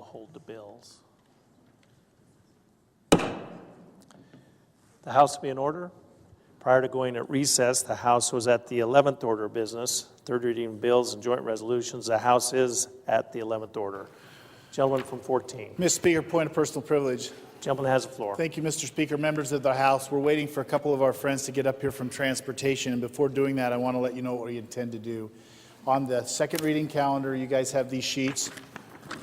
hold the bills. The House will be in order. Prior to going at recess, the House was at the 11th order of business, third reading bills and joint resolutions. The House is at the 11th order. Gentleman from 14. Mr. Speaker, point of personal privilege. Gentleman has the floor. Thank you, Mr. Speaker. Members of the House, we're waiting for a couple of our friends to get up here from transportation. And before doing that, I want to let you know what we intend to do. On the second reading calendar, you guys have these sheets.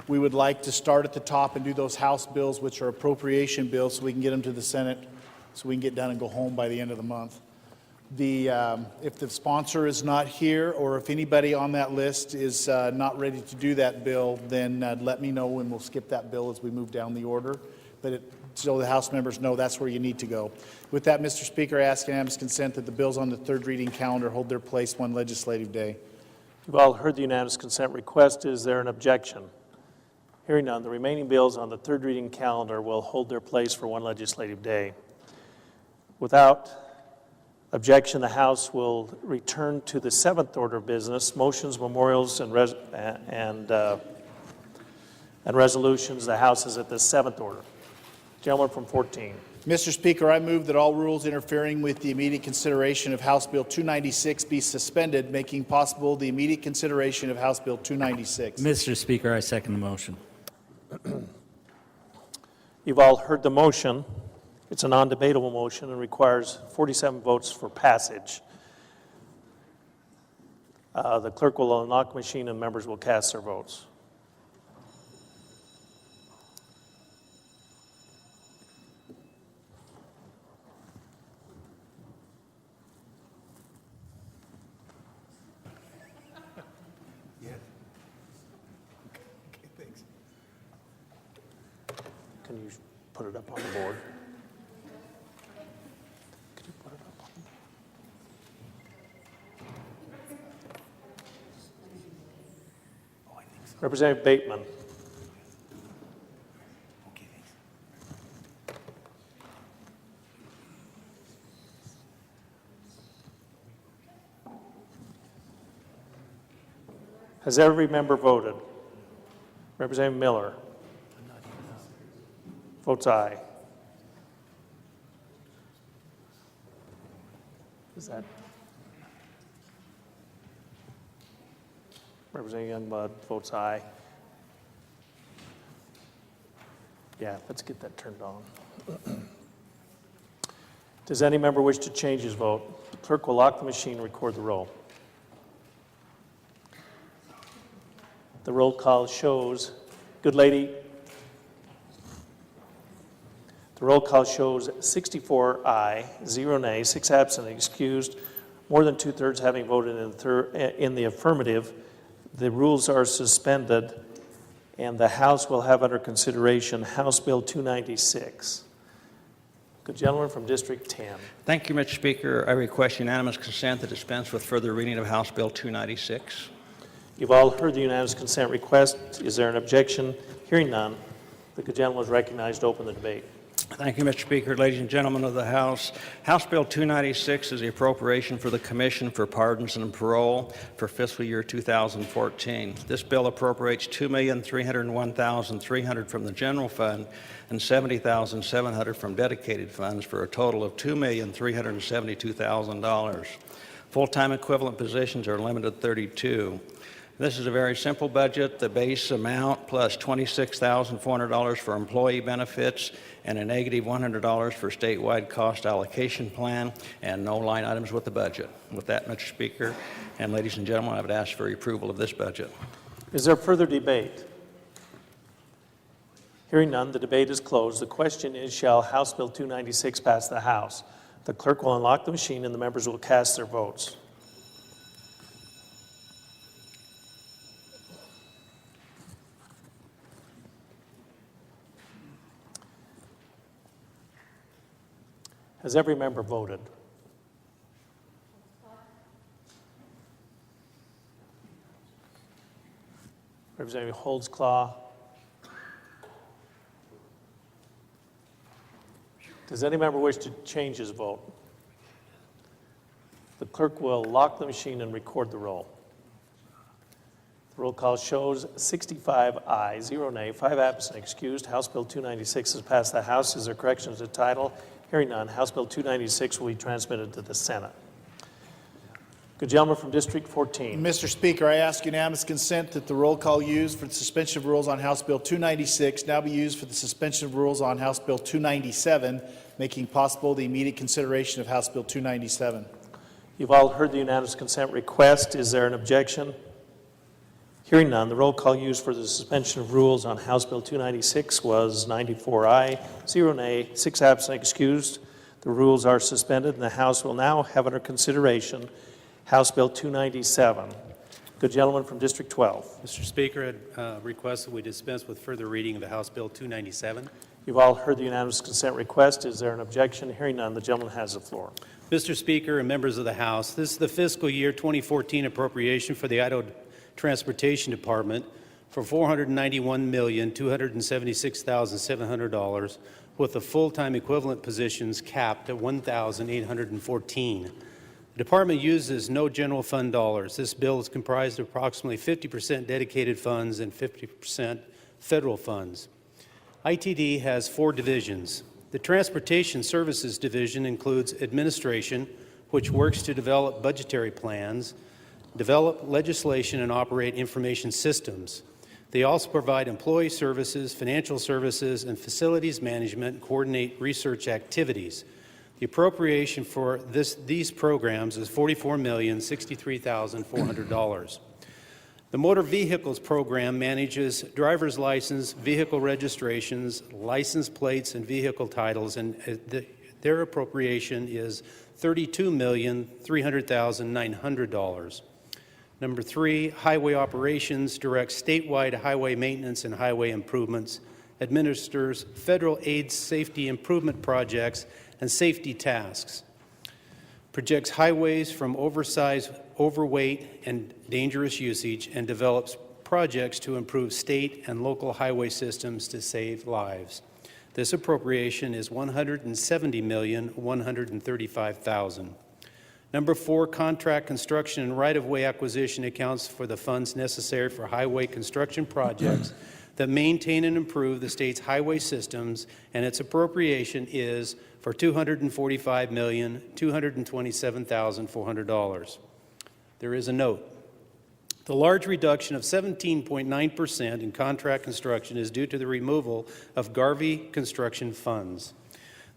We would like to start at the top and do those House bills, which are appropriation bills, so we can get them to the Senate, so we can get done and go home by the end of the month. If the sponsor is not here, or if anybody on that list is not ready to do that bill, then let me know and we'll skip that bill as we move down the order. But so the House members know that's where you need to go. With that, Mr. Speaker, I ask unanimous consent that the bills on the third reading calendar hold their place one legislative day. You've all heard the unanimous consent request. Is there an objection? Hearing none, the remaining bills on the third reading calendar will hold their place for one legislative day. Without objection, the House will return to the seventh order of business, motions, memorials, and resolutions. The House is at the seventh order. Gentleman from 14. Mr. Speaker, I move that all rules interfering with the immediate consideration of House Bill 296 be suspended, making possible the immediate consideration of House Bill 296. Mr. Speaker, I second the motion. You've all heard the motion. It's a non-debatable motion and requires 47 votes for passage. The clerk will unlock the machine and members will cast their votes. Can you put it up on the board? Can you put it up on the board? Oh, I think so. Representative Bateman. Okay, thanks. Has every member voted? Representative Miller. Votes aye. Is that Representative Youngblood votes aye. Yeah, let's get that turned on. Does any member wish to change his vote? The clerk will lock the machine and record the roll. The roll call shows, good lady. The roll call shows 64 aye, 0 nay, 6 absent, excused, more than two-thirds having voted in the affirmative. The rules are suspended, and the House will have under consideration House Bill 296. Good gentleman from District 10. Thank you, Mr. Speaker. I request unanimous consent to dispense with further reading of House Bill 296. You've all heard the unanimous consent request. Is there an objection? Hearing none, the good gentleman is recognized to open the debate. Thank you, Mr. Speaker. Ladies and gentlemen of the House, House Bill 296 is the appropriation for the Commission for Pardons and Parole for fiscal year 2014. This bill appropriates $2,301,300 from the general fund and $70,700 from dedicated funds for a total of $2,372,000. Full-time equivalent positions are limited to 32. This is a very simple budget. The base amount plus $26,400 for employee benefits and a negative $100 for statewide cost allocation plan, and no line items with the budget. With that, Mr. Speaker and ladies and gentlemen, I would ask for approval of this budget. Is there further debate? Hearing none, the debate is closed. The question is, shall House Bill 296 pass the House? The clerk will unlock the machine and the members will cast their votes. Has every member voted? Representative Holdsclaw. Does any member wish to change his vote? The clerk will lock the machine and record the roll. The Roll call shows 65 ayes, 0 nay, 5 absent excused. House Bill 296 has passed the House. Is there corrections to title? Hearing none, House Bill 296 will be transmitted to the Senate. Good gentleman from District 14. Mr. Speaker, I ask unanimous consent that the roll call used for the suspension of rules on House Bill 296 now be used for the suspension of rules on House Bill 297, making possible the immediate consideration of House Bill 297. You've all heard the unanimous consent request. Is there an objection? Hearing none, the roll call used for the suspension of rules on House Bill 296 was 94 aye, 0 nay, 6 absent excused. The rules are suspended, and the House will now have under consideration House Bill 297. Good gentleman from District 12. Mr. Speaker, I request that we dispense with further reading of the House Bill 297. You've all heard the unanimous consent request. Is there an objection? Hearing none, the gentleman has the floor. Mr. Speaker and members of the House, this is the fiscal year 2014 appropriation for the Idaho Transportation Department for $491,276,700 with the full-time equivalent positions capped at 1,814. The department uses no general fund dollars. This bill is comprised of approximately 50% dedicated funds and 50% federal funds. ITD has 4 divisions. The Transportation Services Division includes administration, which works to develop budgetary plans, develop legislation, and operate information systems. They also provide employee services, financial services, and facilities management and coordinate research activities. The appropriation for these programs is $44,063,400. The Motor Vehicles Program manages driver's license, vehicle registrations, license plates, and vehicle titles, and their appropriation is $32,300,900. Number 3, Highway Operations directs statewide highway maintenance and highway improvements, administers federal aid safety improvement projects and safety tasks, projects highways from oversized, overweight, and dangerous usage, and develops projects to improve state and local highway systems to save lives. This appropriation is $170,135,000. Number 4, contract construction and right-of-way acquisition accounts for the funds necessary for highway construction projects that maintain and improve the state's highway systems, and its appropriation is for $245,227,400. There is a note. The large reduction of 17.9% in contract construction is due to the removal of Garvey construction funds.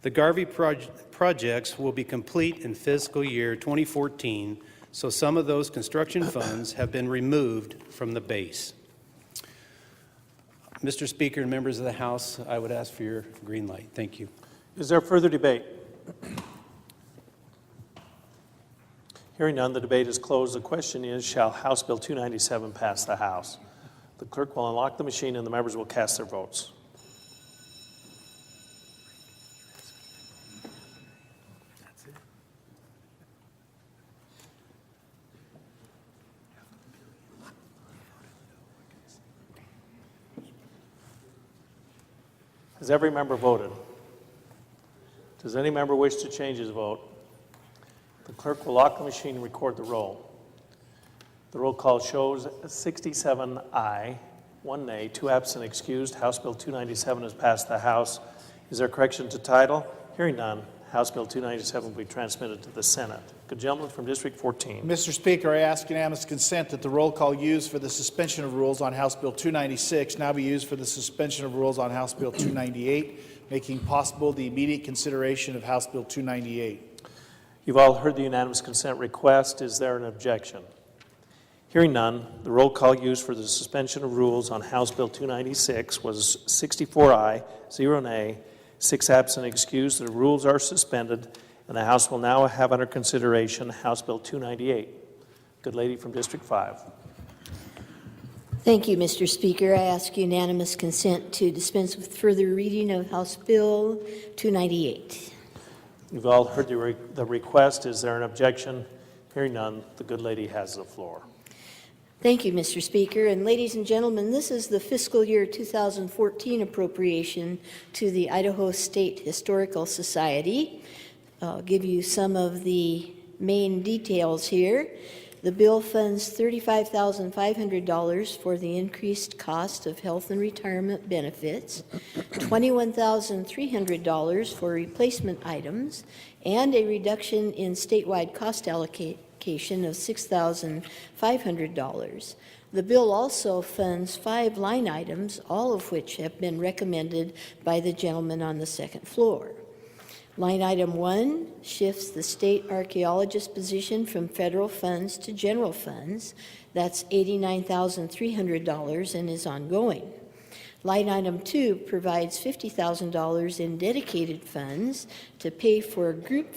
The Garvey projects will be complete in fiscal year 2014, so some of those construction funds have been removed from the base. Mr. Speaker and members of the House, I would ask for your green light. Thank you. Is there further debate? Hearing none, the debate is closed. The question is, shall House Bill 297 pass the House? The clerk will unlock the machine and the members will cast their votes. Has every member voted? Does any member wish to change his vote? The clerk will lock the machine and record the roll. The roll call shows 67 aye, 1 nay, 2 absent excused. House Bill 297 has passed the House. Is there correction to title? Hearing none, House Bill 297 will be transmitted to the Senate. Good gentleman from District 14. Mr. Speaker, I ask unanimous consent that the roll call used for the suspension of rules on House Bill 296 now be used for the suspension of rules on House Bill 298, making possible the immediate consideration of House Bill 298. You've all heard the unanimous consent request. Is there an objection? Hearing none, the roll call used for the suspension of rules on House Bill 296 was 64 aye, 0 nay, 6 absent excused. The rules are suspended, and the House will now have under consideration House Bill 298. Good lady from District 5. Thank you, Mr. Speaker. I ask unanimous consent to dispense with further reading of House Bill 298. You've all heard the request. Is there an objection? Hearing none, the good lady has the floor. Thank you, Mr. Speaker. And ladies and gentlemen, this is the fiscal year 2014 appropriation to the Idaho State Historical Society. I'll give you some of the main details here. The bill funds $35,500 for the increased cost of health and retirement benefits, $21,300 for replacement items, and a reduction in statewide cost allocation of $6,500. The bill also funds 5 line items, all of which have been recommended by the gentleman on the second floor. Line item 1 shifts the state archaeologist position from federal funds to general funds. That's $89,300 and is ongoing. Line item 2 provides $50,000 in dedicated funds to pay for group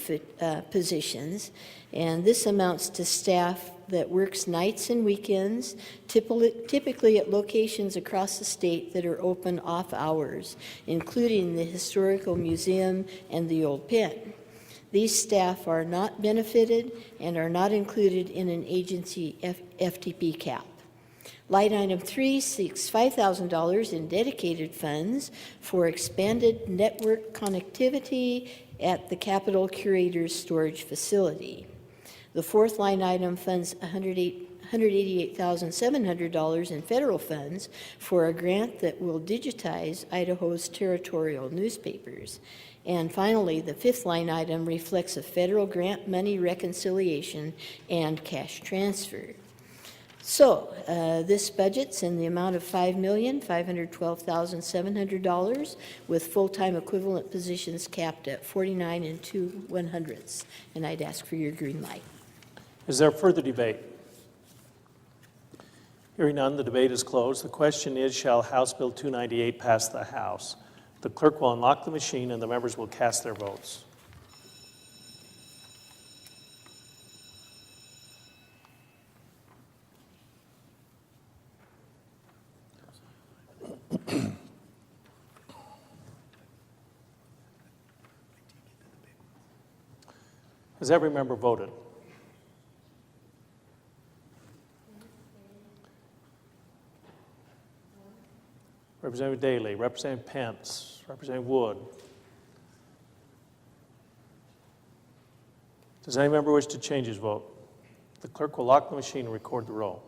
positions, and this amounts to staff that works nights and weekends, typically at locations across the state that are open off hours, including the Historical Museum and the Old Pen. These staff are not benefited and are not included in an agency FTP cap. Line item 3 seeks $5,000 in dedicated funds for expanded network connectivity at the Capitol Curator's storage facility. The fourth line item funds $188,700 in federal funds for a grant that will digitize Idaho's territorial newspapers. And finally, the fifth line item reflects a federal grant money reconciliation and cash transfer. So this budget's in the amount of $5,512,700 with full-time equivalent positions capped at 49 2/100. And I'd ask for your green light. Is there further debate? Hearing none, the debate is closed. The question is, shall House Bill 298 pass the House? The clerk will unlock the machine and the members will cast their votes. Has every member voted? Representative Daley, Representative Pence, Representative Wood. Does any member wish to change his vote? The clerk will lock the machine and record the roll.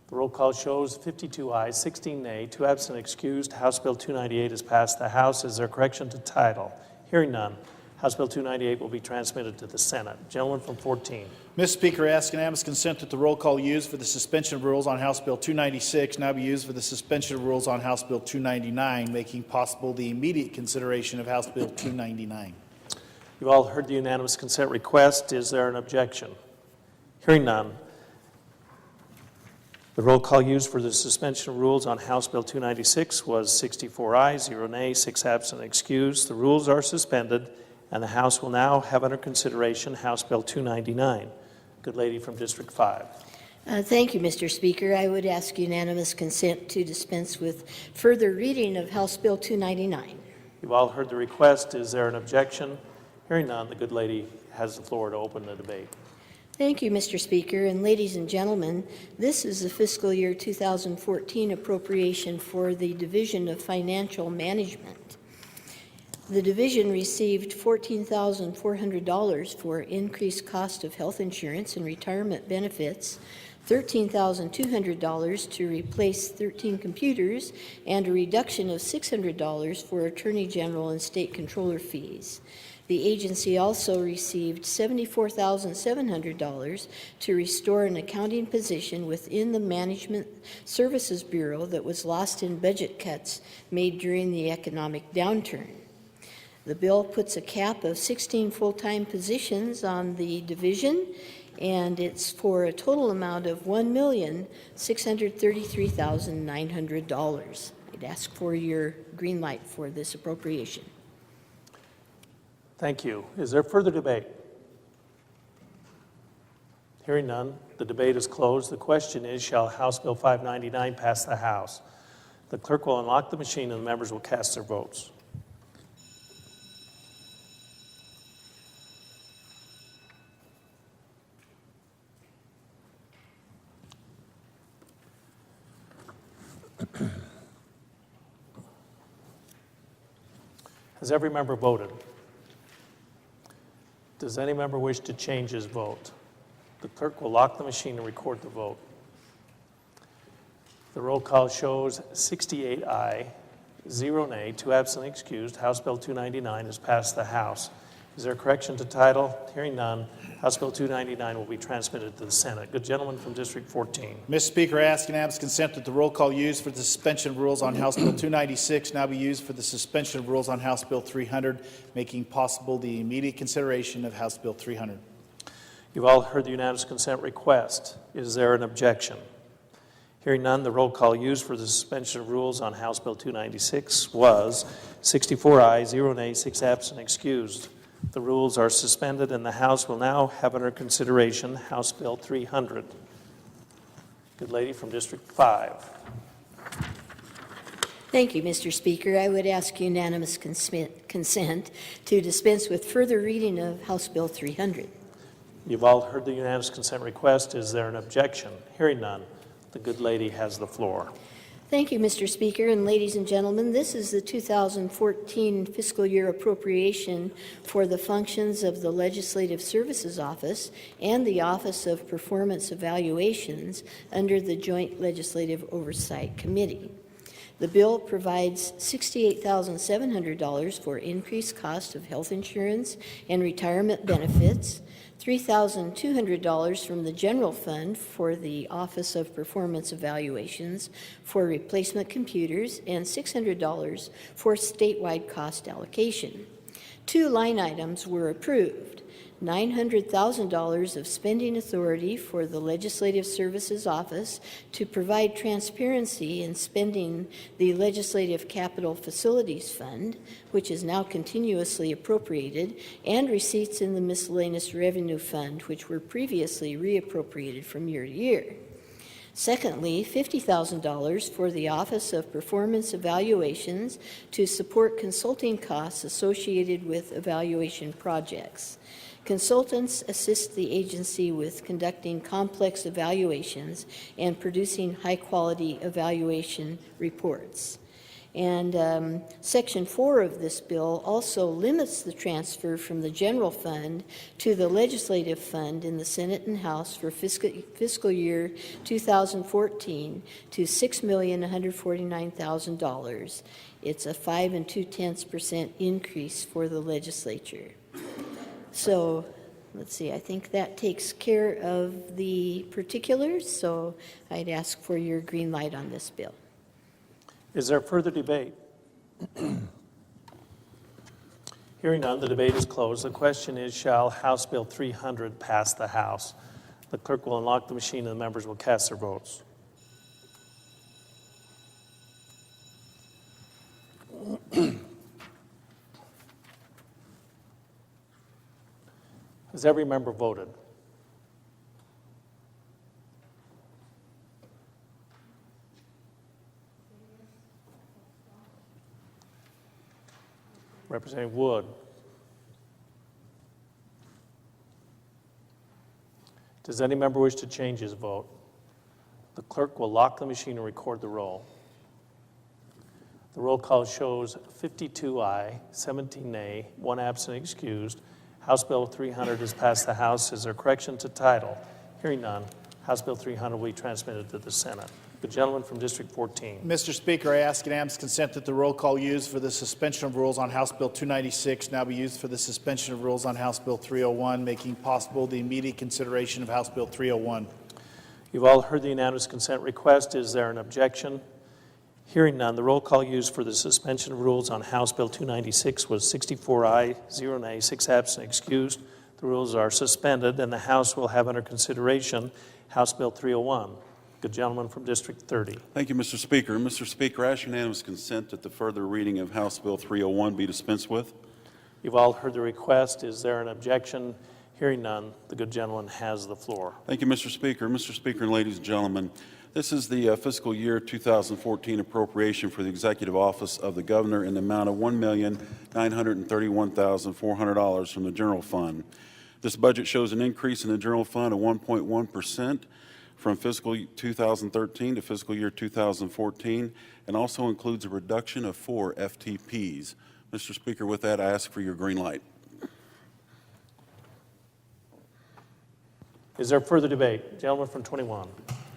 The roll call shows 52 ayes, 16 nay, 2 absent, excused. House Bill 298 has passed the House. Is there correction to title? Hearing none, House Bill 298 will be transmitted to the Senate. Gentleman from 14. Mr. Speaker, I ask unanimous consent that the roll call used for the suspension of rules on House Bill 296 now be used for the suspension of rules on House Bill 299, making possible the immediate consideration of House Bill 299. You've all heard the unanimous consent request. Is there an objection? Hearing none, the roll call used for the suspension of rules on House Bill 296 was 64 ayes, 0 nays, 6 absent, excused. The rules are suspended, and the House will now have under consideration House Bill 299. Good lady from District 5. Thank you, Mr. Speaker. I would ask unanimous consent to dispense with further reading of House Bill 299. You've all heard the request. Is there an objection? Hearing none, the good lady has the floor to open the debate. Thank you, Mr. Speaker, and ladies and gentlemen, this is the fiscal year 2014 appropriation for the Division of Financial Management. The division received $14,400 for increased cost of health insurance and retirement benefits, $13,200 to replace 13 computers, and a reduction of $600 for Attorney General and State Controller fees. The agency also received $74,700 to restore an accounting position within the Management Services Bureau that was lost in budget cuts made during the economic downturn. The bill puts a cap of 16 full-time positions on the division, and it's for a total amount of $1,633,900. I'd ask for your green light for this appropriation. Thank you. Is there further debate? Hearing none, the debate is closed. The question is, shall House Bill 599 pass the House? The clerk will unlock the machine and the members will cast their votes. Has every member voted? Does any member wish to change his vote? The clerk will lock the machine and record the vote. The roll call shows 68 aye, 0 nay, 2 absent and excused. House Bill 299 has passed the House. Is there a correction to title? Hearing none, House Bill 299 will be transmitted to the Senate. Good gentleman from District 14. Mr. Speaker, I ask unanimous consent that the roll call used for the suspension of rules on House Bill 296 now be used for the suspension of rules on House Bill 300, making possible the immediate consideration of House Bill 300. You've all heard the unanimous consent request. Is there an objection? Hearing none, the roll call used for the suspension of rules on House Bill 296 was 64 ayes, 0 nays, 6 absent, excused. The rules are suspended, and the House will now have under consideration House Bill 300. Good lady from District 5. Thank you, Mr. Speaker. I would ask unanimous consent to dispense with further reading of House Bill 300. You've all heard the unanimous consent request. Is there an objection? Hearing none, the good lady has the floor. Thank you, Mr. Speaker, and ladies and gentlemen, this is the 2014 fiscal year appropriation for the functions of the Legislative Services Office and the Office of Performance Evaluations under the Joint Legislative Oversight Committee. The bill provides $68,700 for increased cost of health insurance and retirement benefits, $3,200 from the general fund for the Office of Performance Evaluations for replacement computers, and $600 for statewide cost allocation. 2 line items were approved: $900,000 of spending authority for the Legislative Services Office to provide transparency in spending the Legislative Capital Facilities Fund, which is now continuously appropriated, and receipts in the Miscellaneous Revenue Fund, which were previously reappropriated from year to year. Secondly, $50,000 for the Office of Performance Evaluations to support consulting costs associated with evaluation projects. Consultants assist the agency with conducting complex evaluations and producing high-quality evaluation reports. And Section 4 of this bill also limits the transfer from the general fund to the legislative fund in the Senate and House for fiscal year 2014 to $6,149,000. It's a 5 2/10% increase for the legislature. So, let's see, I think that takes care of the particulars, so I'd ask for your green light on this bill. Is there further debate? Hearing none, the debate is closed. The question is, shall House Bill 300 pass the House? The clerk will unlock the machine and the members will cast their votes. Has every member voted? Representative Wood. Does any member wish to change his vote? The clerk will lock the machine and record the roll. The roll call shows 52 aye, 17 nay, 1 absent excused. House Bill 300 has passed the House. Is there correction to title? Hearing none, House Bill 300 will be transmitted to the Senate. The gentleman from District 14. Mr. Speaker, I ask unanimous consent that the roll call used for the suspension of rules on House Bill 296 now be used for the suspension of rules on House Bill 301, making possible the immediate consideration of House Bill 301. You've all heard the unanimous consent request. Is there an objection? Hearing none, the roll call used for the suspension of rules on House Bill 296 was 64 aye, 0 nay, 6 absent, excused. The rules are suspended, and the House will have under consideration House Bill 301. The gentleman from District 30. Thank you, Mr. Speaker. Mr. Speaker, I ask unanimous consent that the further reading of House Bill 301 be dispensed with. You've all heard the request. Is there an objection? Hearing none, the good gentleman has the floor. Thank you, Mr. Speaker. Mr. Speaker and ladies and gentlemen, this is the fiscal year 2014 appropriation for the Executive Office of the Governor in the amount of $1,931,400 from the General Fund. This budget shows an increase in the General Fund of 1.1% from fiscal 2013 to fiscal year 2014, and also includes a reduction of 4 FTPs. Mr. Speaker, with that, I ask for your green light. Is there further debate? Gentleman from 21.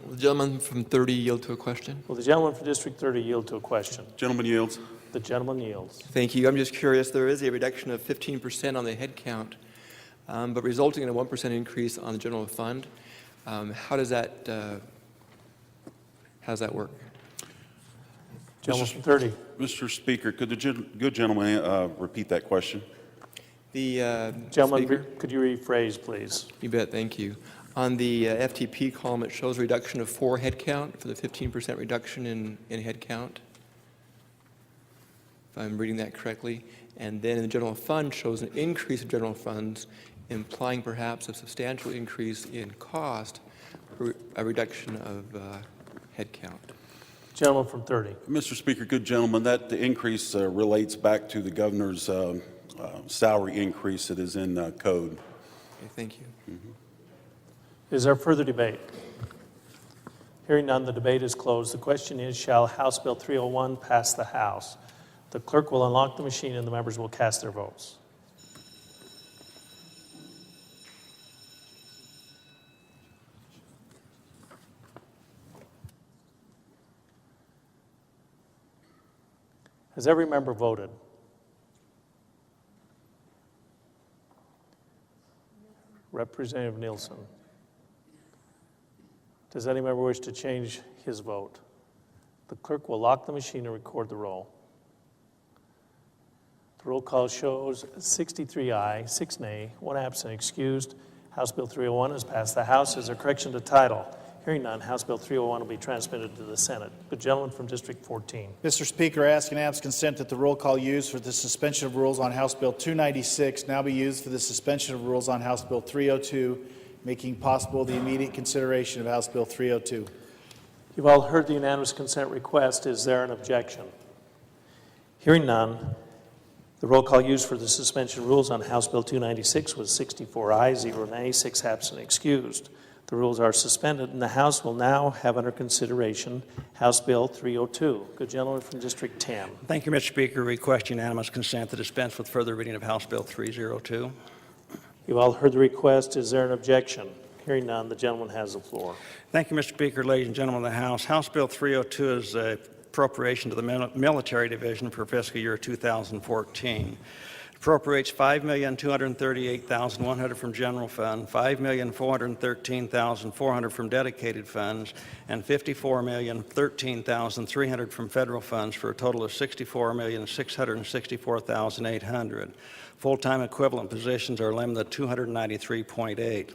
Will the gentleman from 30 yield to a question? Will the gentleman from District 30 yield to a question? Gentleman yields. The gentleman yields. Thank you. I'm just curious, there is a reduction of 15% on the head count, but resulting in a 1% increase on the general fund. How does that work? Gentleman from 30. Mr. Speaker, could the good gentleman repeat that question? The Gentleman, Speaker? could you rephrase, please? You bet, thank you. On the FTP column, it shows a reduction of 4 head count for the 15% reduction in head count, if I'm reading that correctly. And then in the general fund shows an increase of general funds, implying perhaps a substantial increase in cost for a reduction of head count. Gentleman from 30. Mr. Speaker, good gentleman, that the increase relates back to the governor's salary increase that is in code. Okay, thank you. Is there further debate? Hearing none, the debate is closed. The question is, shall House Bill 301 pass the House? The clerk will unlock the machine and the members will cast their votes. Has every member voted? Representative Nielsen. Does any member wish to change his vote? The clerk will lock the machine and record the roll. The roll call shows 63 aye, 6 nay, 1 absent, excused. House Bill 301 has passed the House. Is there correction to title? Hearing none, House Bill 301 will be transmitted to the Senate. The gentleman from District 14. Mr. Speaker, I ask unanimous consent that the roll call used for the suspension of rules on House Bill 296 now be used for the suspension of rules on House Bill 302, making possible the immediate consideration of House Bill 302. You've all heard the unanimous consent request. Is there an objection? Hearing none, the roll call used for the suspension of rules on House Bill 296 was 64 ayes, 0 nays, 6 absent, excused. The rules are suspended, and the House will now have under consideration House Bill 302. Good gentleman from District 10. Thank you, Mr. Speaker. Request unanimous consent to dispense with further reading of House Bill 302. You've all heard the request. Is there an objection? Hearing none, the gentleman has the floor. Thank you, Mr. Speaker, ladies and gentlemen of the House. House Bill 302 is a appropriation to the Military Division for fiscal year 2014. Appropriates $5,238,100 from general fund, $5,413,400 from dedicated funds, and $54,013,300 from federal funds for a total of $64,664,800. Full-time equivalent positions are limited to 293.8.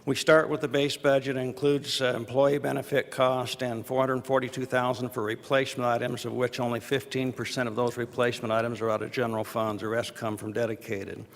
We start with the base budget. It includes employee benefit cost and $442,000 for replacement items, of which only 15% of those replacement items are out of general funds. The rest come from dedicated.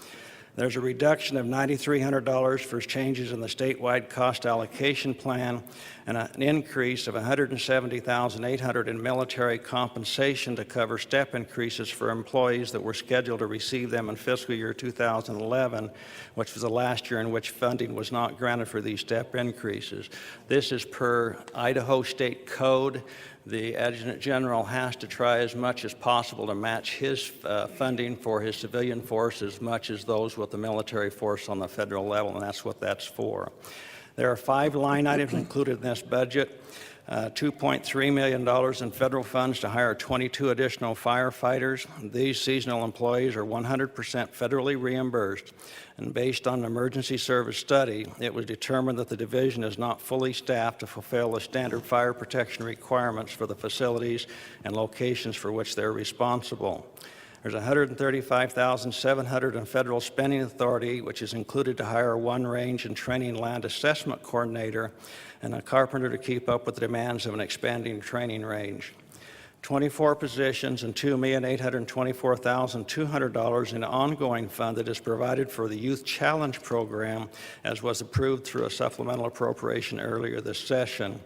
There's a reduction of $9,300 for changes in the statewide cost allocation plan and an increase of $170,800 in military compensation to cover step increases for employees that were scheduled to receive them in fiscal year 2011, which was the last year in which funding was not granted for these step increases. This is per Idaho State Code. The Adjutant General has to try as much as possible to match his funding for his civilian force as much as those with the military force on the federal level, and that's what that's for. There are 5 line items included in this budget. $2.3 million in federal funds to hire 22 additional firefighters. These seasonal employees are 100% federally reimbursed. And based on an emergency service study, it was determined that the division is not fully staffed to fulfill the standard fire protection requirements for the facilities and locations for which they're responsible. There's $135,700 in federal spending authority, which is included to hire 1 range and training land assessment coordinator and a carpenter to keep up with the demands of an expanding training range. 24 positions and $2,824,200 in ongoing fund that is provided for the Youth Challenge program, as was approved through a supplemental appropriation earlier this session.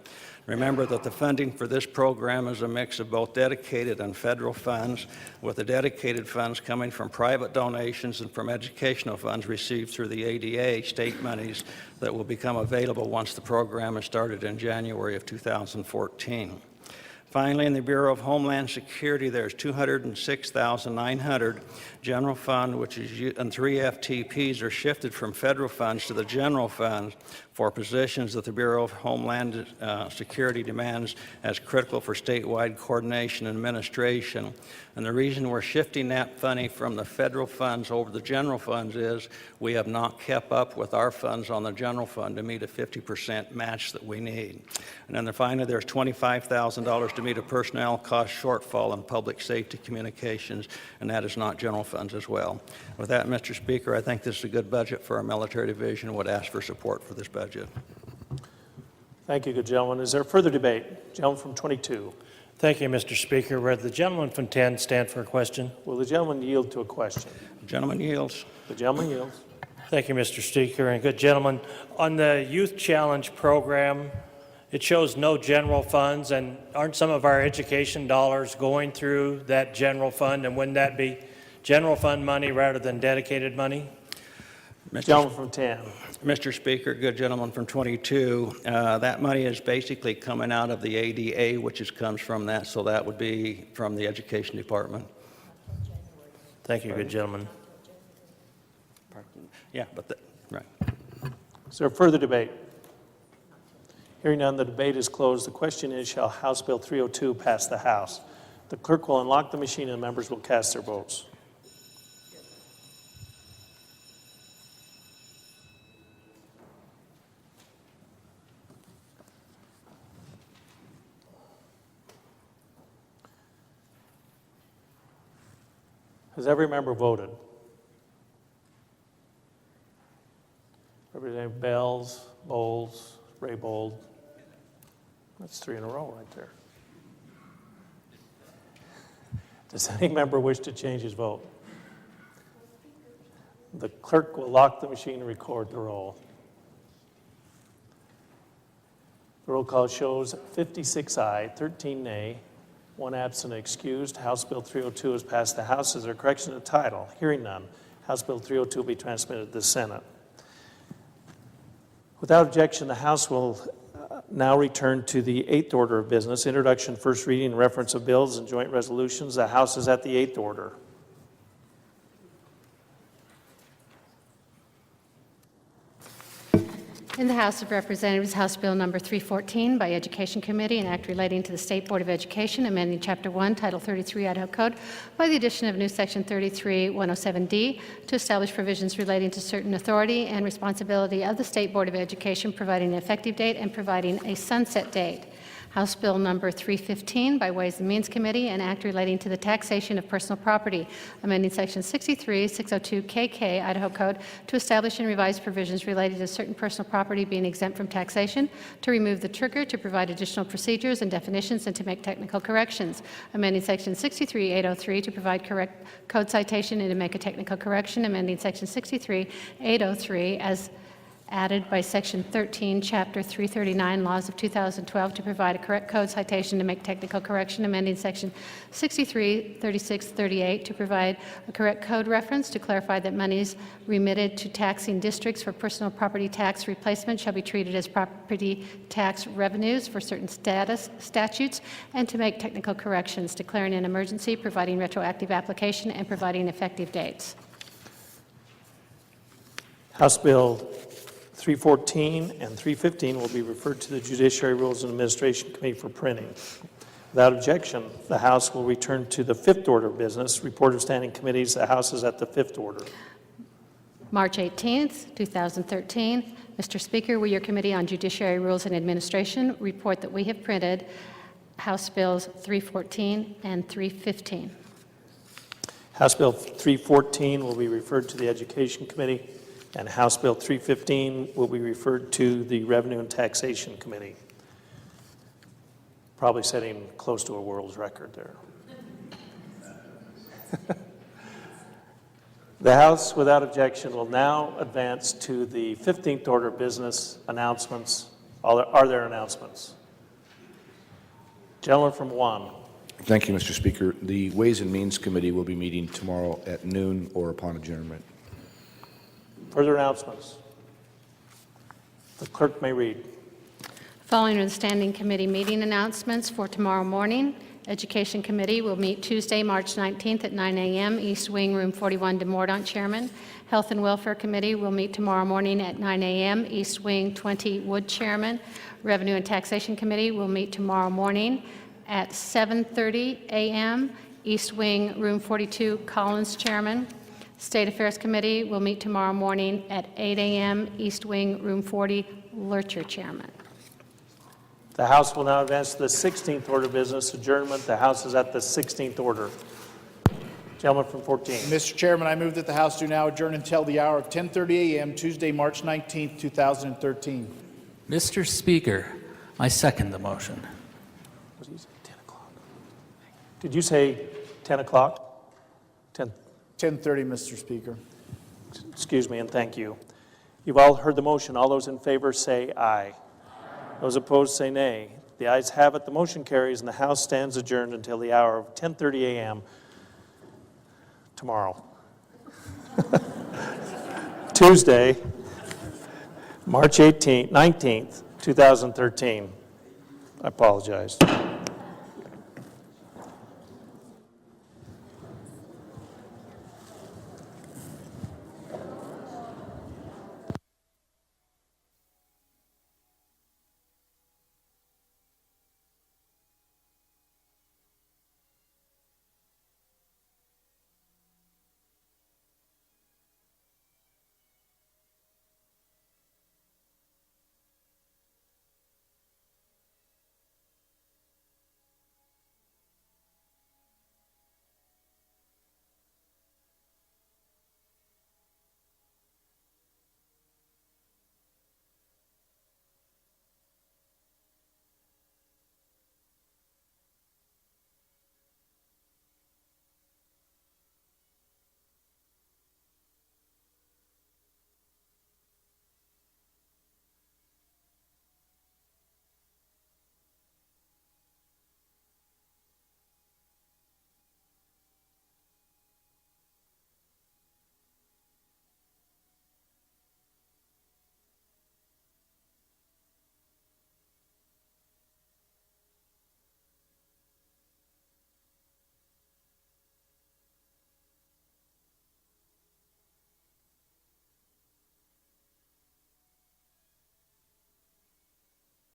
Remember that the funding for this program is a mix of both dedicated and federal funds, with the dedicated funds coming from private donations and from educational funds received through the ADA state monies that will become available once the program is started in January of 2014. Finally, in the Bureau of Homeland Security, there's $206,900 general fund, and 3 FTPs are shifted from federal funds to the general fund for positions that the Bureau of Homeland Security demands as critical for statewide coordination and administration. And the reason we're shifting that funding from the federal funds over the general funds is we have not kept up with our funds on the general fund to meet a 50% match that we need. And then finally, there's $25,000 to meet a personnel cost shortfall in public safety communications, and that is not general funds as well. With that, Mr. Speaker, I think this is a good budget for our military division and would ask for support for this budget. Thank you, good gentleman. Is there further debate? Gentleman from 22. Thank you, Mr. Speaker. Will the gentleman from 10 stand for a question? Will the gentleman yield to a question? The gentleman yields. The gentleman yields. Thank you, Mr. Speaker, and good gentleman. On the Youth Challenge program, it shows no general funds, and aren't some of our education dollars going through that general fund, and wouldn't that be general fund money rather than dedicated money? Gentleman from 10. Mr. Speaker, good gentleman from 22, that money is basically coming out of the ADA, which comes from that, so that would be from the Education Department. Thank you, good gentleman. Yeah, but right. Is there further debate? Hearing none, the debate is closed. The question is, shall House Bill 302 pass the House? The clerk will unlock the machine and members will cast their votes. Has every member voted? Representative Bells, Bowles, Raybold. That's 3 in a row right there. Does any member wish to change his vote? The clerk will lock the machine and record the roll. The roll call shows 56 aye, 13 nay, 1 absent and excused. House Bill 302 has passed the House. Is there a correction to the title? Hearing none. House Bill 302 will be transmitted to the Senate. Without objection, the House will now return to the 8th order of business, introduction, first reading, and reference of bills and joint resolutions. The House is at the 8th order. In the House of Representatives, House Bill Number 314 by Education Committee, an act relating to the State Board of Education, amending Chapter 1, Title 33 Idaho Code by the addition of new Section 33107D to establish provisions relating to certain authority and responsibility of the State Board of Education, providing an effective date and providing a sunset date. House Bill Number 315 by Ways and Means Committee, an act relating to the taxation of personal property, amending Section 63602 KK Idaho Code to establish and revise provisions related to certain personal property being exempt from taxation, to remove the trigger, to provide additional procedures and definitions, and to make technical corrections, amending Section 63803 to provide correct code citation and to make a technical correction, amending Section 63803 as added by Section 13, Chapter 339, Laws of 2012, to provide a correct code citation to make technical correction, amending Section 633638 to provide a correct code reference to clarify that monies remitted to taxing districts for personal property tax replacement shall be treated as property tax revenues for certain statutes, and to make technical corrections, declaring an emergency, providing retroactive application, and providing effective dates. House Bill 314 and 315 will be referred to the Judiciary Rules and Administration Committee for printing. Without objection, the House will return to the 5th order of business, report of standing committees. The House is at the 5th order. March 18th, 2013. Mr. Speaker, will your Committee on Judiciary Rules and Administration report that we have printed House Bills 314 and 315. House Bill 314 will be referred to the Education Committee, and House Bill 315 will be referred to the Revenue and Taxation Committee. Probably setting close to a world's record there. The House, without objection, will now advance to the 15th order of business, announcements. Are there announcements? Gentleman from 1. Thank you, Mr. Speaker. The Ways and Means Committee will be meeting tomorrow at noon or upon adjournment. Further announcements? The clerk may read. Following are the standing committee meeting announcements for tomorrow morning. Education Committee will meet Tuesday, March 19th at 9 a.m., East Wing, Room 41, DeMordaunt, Chairman. Health and Welfare Committee will meet tomorrow morning at 9 a.m., East Wing, 20, Wood, Chairman. Revenue and Taxation Committee will meet tomorrow morning at 7:30 a.m., East Wing, Room 42, Collins, Chairman. State Affairs Committee will meet tomorrow morning at 8 a.m., East Wing, Room 40, Lurcher, Chairman. The House will now advance to the 16th order of business, adjournment. The House is at the 16th order. Gentleman from 14. Mr. Chairman, I move that the House do now adjourn until the hour of 10:30 a.m., Tuesday, March 19th, 2013. Mr. Speaker, I second the motion. What did you say, 10 o'clock? Did you say 10 o'clock? 10. 10:30, Mr. Speaker. Excuse me, and thank you. You've all heard the motion. All those in favor say aye. Those opposed say nay. The ayes have it. The motion carries, and the House stands adjourned until the hour of 10:30 a.m. tomorrow. Tuesday, March 19th, 2013. I apologize.